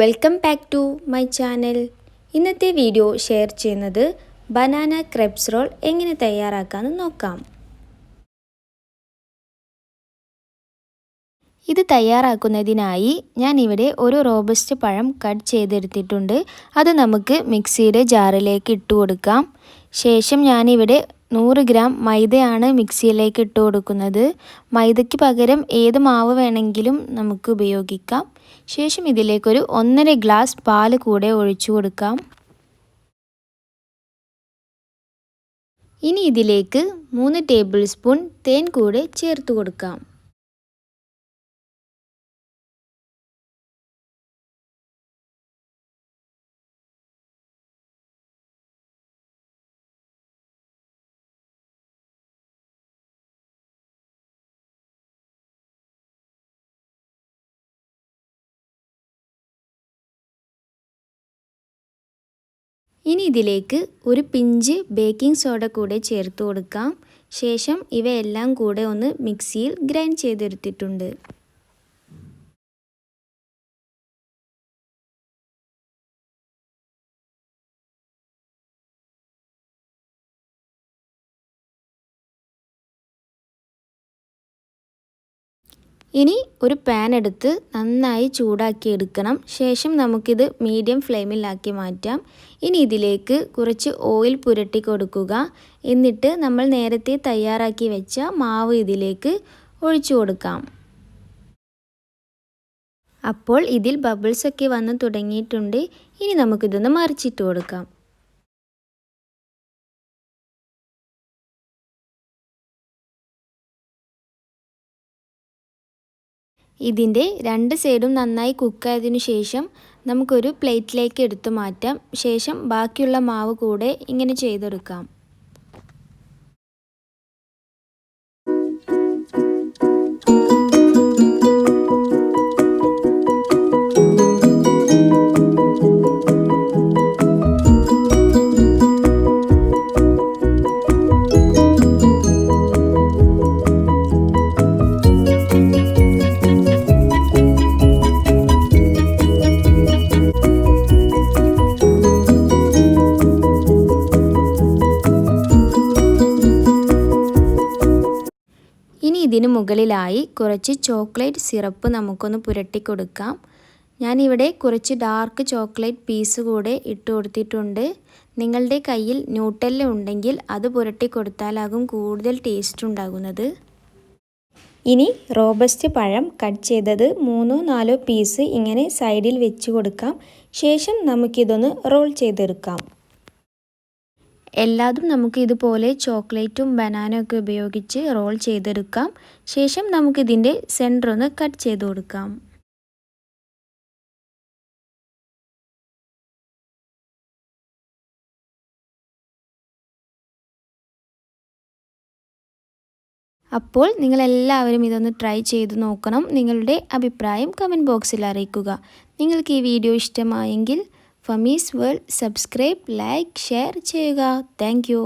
Welcome back to my channel. ഇന്നത്തെ video share ചെയ്യുന്നത് banana crepes roll എങ്ങനെ തയ്യാറാക്കാമെന്ന് നോക്കാം. ഇത് തയ്യാറാക്കുന്നതിനായി ഞാൻ ഇവിടെ ഒരു റോബസ്റ്റ് പഴം കട്ട് ചെയ്തെടുത്തിട്ടുണ്ട്. അത് നമുക്ക് മിക്സിയുടെ ജാറിലേക്ക് ഇട്ട് കൊടുക്കാം. ശേഷം ഞാനിവിടെ 100 ഗ്രാം മൈദയാണ് മിക്സിയിലേക്ക് ഇട്ട് കൊടുക്കുന്നത്. മൈദയ്ക്ക് പകരം ഏത് മാവ് വേണമെങ്കിലും നമുക്ക് ഉപയോഗിക്കാം. ശേഷം ഇതിലേക്കൊരു 1.5 ഗ്ലാസ് പാൽ കൂടെ ഒഴിച്ചു കൊടുക്കാം. ഇനി ഇതിലേക്ക് 3 ടേബിൾ സ്പൂൺ തേൻ കൂടെ ചേർത്ത് കൊടുക്കാം. ഇനി ഇതിലേക്ക് ഒരു പിഞ്ച് ബേക്കിംഗ് സോഡ കൂടെ ചേർത്ത് കൊടുക്കാം. ശേഷം ഇവയെല്ലാം കൂടെ ഒന്ന് മിക്സിയിൽ ഗ്രൈൻഡ് ചെയ്തെടുത്തിട്ടുണ്ട്. ഇനി ഒരു പാൻ എടുത്ത് നന്നായി ചൂടാക്കി എടുക്കണം. ശേഷം നമുക്കിത് മീഡിയം ഫ്ലെയിമിലാക്കി മാറ്റാം. ഇനി ഇതിലേക്ക് കുറച്ച് ഓയിൽ പുരട്ടി കൊടുക്കുക. എന്നിട്ട് നമ്മൾ നേരത്തെ തയ്യാറാക്കി വെച്ച മാവ് ഇതിലേക്ക് ഒഴിച്ചു കൊടുക്കാം. അപ്പോൾ ഇതിൽ ബബിൾസ് ഒക്കെ വന്ന് തുടങ്ങിയിട്ടുണ്ട്. ഇനി നമുക്കിതൊന്ന് മറിച്ചിട്ട് കൊടുക്കാം. ഇതിൻ്റെ 2 സൈഡും നന്നായി കുക്കായതിനു ശേഷം നമുക്കൊരു പ്ലേറ്റിലേക്ക് എടുത്തു മാറ്റാം. ശേഷം ബാക്കിയുള്ള മാവ് കൂടെ ഇങ്ങനെ ചെയ്തെടുക്കാം. ഇനി ഇതിന് മുകളിലായി കുറച്ച് ചോക്ലേറ്റ് സിറപ്പ് നമുക്കൊന്ന് പുരട്ടി കൊടുക്കാം. ഞാനിവിടെ കുറച്ച് ഡാർക്ക് ചോക്ലേറ്റ് പീസ് കൂടെ ഇട്ട് കൊടുത്തിട്ടുണ്ട്. നിങ്ങളുടെ കയ്യിൽ ന്യൂട്ടെല്ല ഉണ്ടെങ്കിൽ അത് പുരട്ടി കൊടുത്താലാകും കൂടുതൽ ടേസ്റ്റ് ഉണ്ടാകുന്നത്. ഇനി റോബസ്റ്റ് പഴം കട്ട് ചെയ്തത് 3-4 പീസ് ഇങ്ങനെ സൈഡിൽ വെച്ച് കൊടുക്കാം. ശേഷം നമുക്കിതൊന്ന് റോൾ ചെയ്തെടുക്കാം. എല്ലാതും നമുക്ക് ഇതുപോലെ ചോക്ലേറ്റും ബനാനയും ഒക്കെ ഉപയോഗിച്ച് റോൾ ചെയ്തെടുക്കാം. ശേഷം നമുക്കിതിൻ്റെ സെൻറ്റർ ഒന്ന് കട്ട് ചെയ്ത് കൊടുക്കാം. അപ്പോൾ നിങ്ങളെല്ലാവരും ഇതൊന്ന് ട്രൈ ചെയ്ത് നോക്കണം. നിങ്ങളുടെ അഭിപ്രായം കമൻറ്റ് ബോക്സിൽ അറിയിക്കുക. നിങ്ങൾക്ക് ഈ വീഡിയോ ഇഷ്ടമായെങ്കിൽ ഫമീസ് വേൾഡ് സബ്സ്ക്രൈബ്, ലൈക്ക്, ഷെയർ ചെയ്യുക. Thank U.